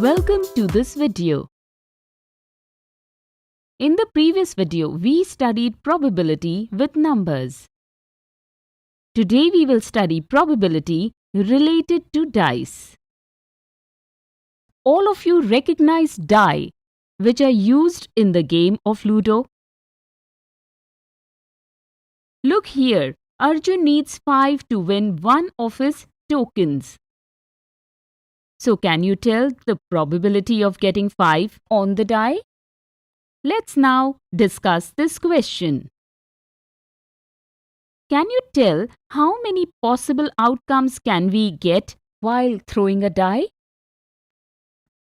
Welcome to this video. In the previous video, we studied probability with numbers. Today we will study probability related to dice. All of you recognize die, which are used in the game of Ludo. Look here, Arjun needs 5 to win one of his tokens. So can you tell the probability of getting 5 on the die? Let's now discuss this question. Can you tell how many possible outcomes can we get while throwing a die?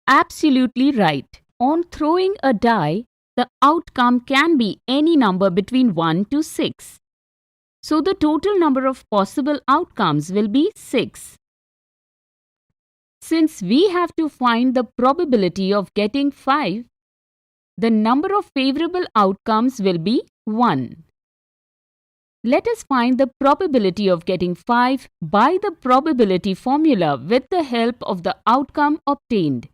Absolutely right. On throwing a die, the outcome can be any number between 1 to 6. So the total number of possible outcomes will be 6. Since we have to find the probability of getting 5, the number of favorable outcomes will be 1. Let us find the probability of getting 5 by the probability formula with the help of the outcome obtained,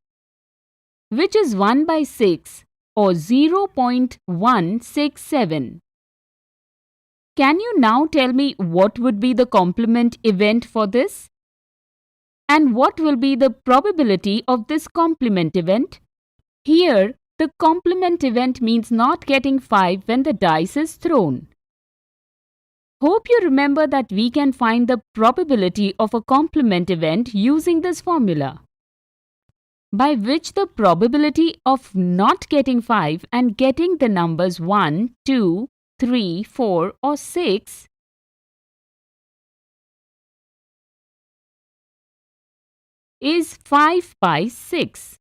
which is 1 by 6 or 0.167. Can you now tell me what would be the complement event for this? And what will be the probability of this complement event? Here, the complement event means not getting 5 when the dice is thrown. Hope you remember that we can find the probability of a complement event using this formula, by which the probability of not getting 5 and getting the numbers 1, 2, 3, 4 or 6 is 5 by 6.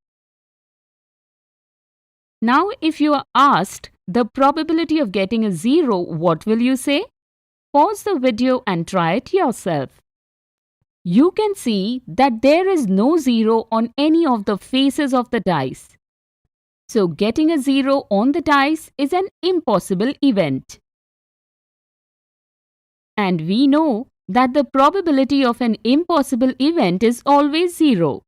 Now if you are asked the probability of getting a 0, what will you say? Pause the video and try it yourself. You can see that there is no 0 on any of the faces of the dice. So getting a 0 on the dice is an impossible event. And we know that the probability of an impossible event is always 0.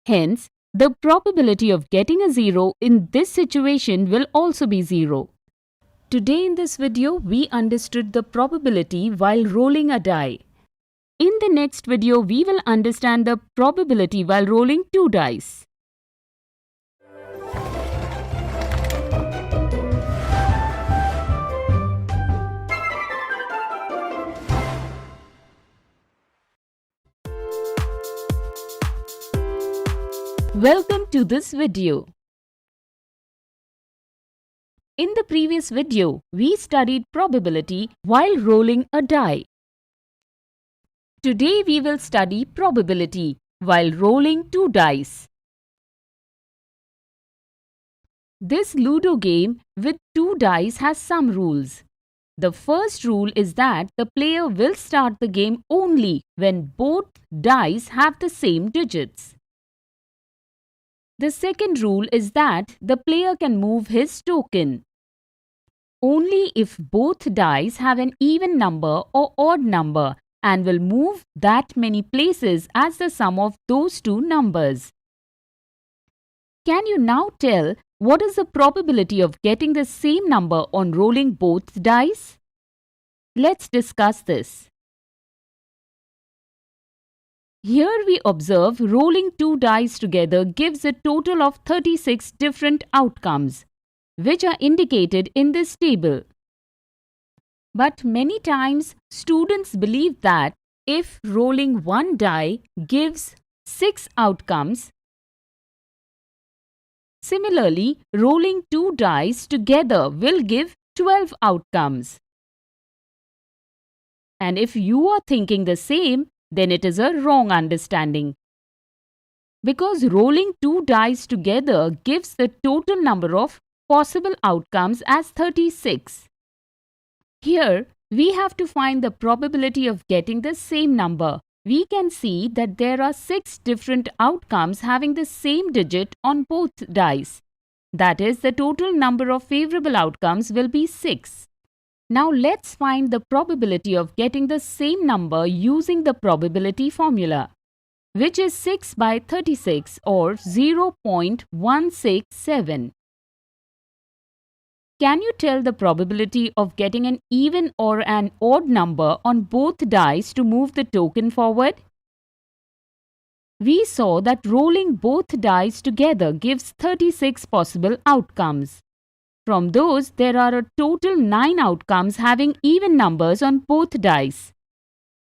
Hence, the probability of getting a 0 in this situation will also be 0. Today in this video, we understood the probability while rolling a die. In the next video, we will understand the probability while rolling 2 dice. Welcome to this video. In the previous video, we studied probability while rolling a die. Today we will study probability while rolling 2 dice. This Ludo game with 2 dice has some rules. The first rule is that the player will start the game only when both dice have the same digits. The second rule is that the player can move his token only if both dice have an even number or odd number and will move that many places as the sum of those two numbers. Can you now tell what is the probability of getting the same number on rolling both dice? Let's discuss this. Here we observe rolling 2 dice together gives a total of 36 different outcomes, which are indicated in this table. But many times students believe that if rolling 1 die gives 6 outcomes, similarly rolling 2 dice together will give 12 outcomes. And if you are thinking the same, then it is a wrong understanding. Because rolling 2 dice together gives the total number of possible outcomes as 36. Here, we have to find the probability of getting the same number. We can see that there are 6 different outcomes having the same digit on both dice. That is, the total number of favorable outcomes will be 6. Now let's find the probability of getting the same number using the probability formula. which is 6 by 36 or 0.167. Can you tell the probability of getting an even or an odd number on both dice to move the token forward? We saw that rolling both dice together gives 36 possible outcomes. From those, there are a total 9 outcomes having even numbers on both dice.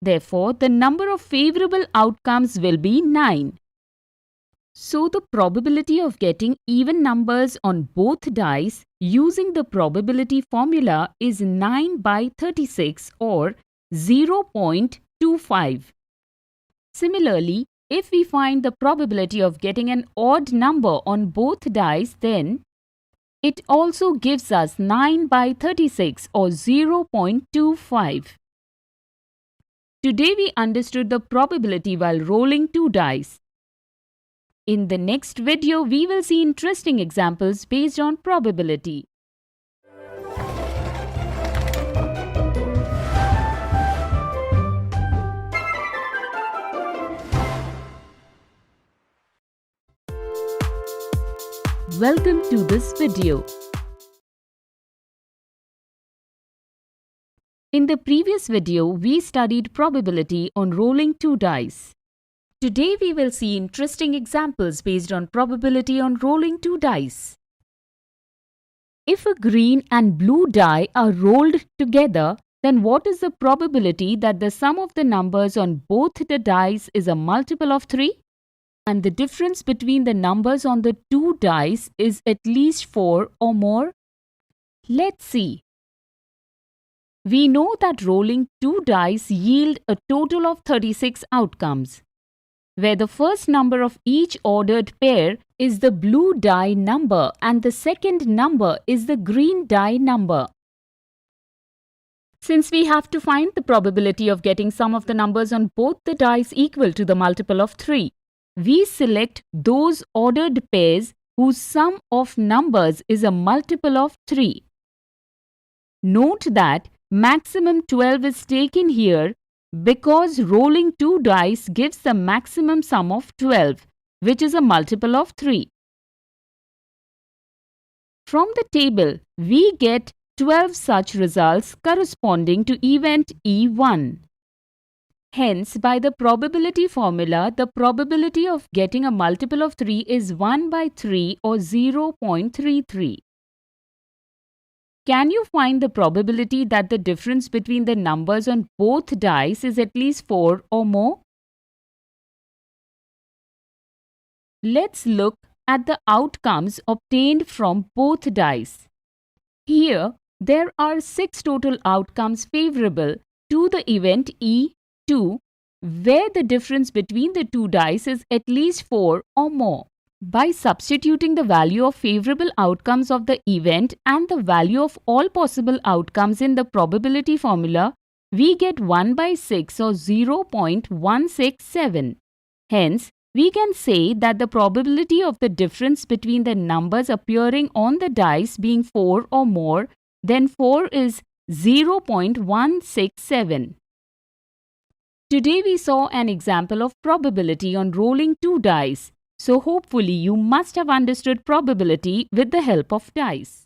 Therefore, the number of favorable outcomes will be 9. So, the probability of getting even numbers on both dice using the probability formula is 9 by 36 or 0.25. Similarly, if we find the probability of getting an odd number on both dice, then it also gives us 9 by 36 or 0.25. Today we understood the probability while rolling 2 dice. In the next video, we will see interesting examples based on probability. Welcome to this video. In the previous video, we studied probability on rolling 2 dice. Today we will see interesting examples based on probability on rolling 2 dice. If a green and blue die are rolled together, then what is the probability that the sum of the numbers on both the dice is a multiple of 3? And the difference between the numbers on the 2 dice is at least 4 or more? Let's see. We know that rolling 2 dice yield a total of 36 outcomes, where the first number of each ordered pair is the blue die number and the second number is the green die number. Since we have to find the probability of getting sum of the numbers on both the dice equal to the multiple of 3, we select those ordered pairs whose sum of numbers is a multiple of 3. Note that maximum 12 is taken here because rolling 2 dice gives the maximum sum of 12, which is a multiple of 3. From the table, we get 12 such results corresponding to event E1. Hence, by the probability formula, the probability of getting a multiple of 3 is 1 by 3 or 0.33. Can you find the probability that the difference between the numbers on both dice is at least 4 or more? Let's look at the outcomes obtained from both dice. Here, there are 6 total outcomes favorable to the event E2, where the difference between the 2 dice is at least 4 or more. By substituting the value of favorable outcomes of the event and the value of all possible outcomes in the probability formula, we get 1 by 6 or 0.167. Hence, we can say that the probability of the difference between the numbers appearing on the dice being 4 or more than 4 is 0.167. Today we saw an example of probability on rolling 2 dice. So hopefully you must have understood probability with the help of dice.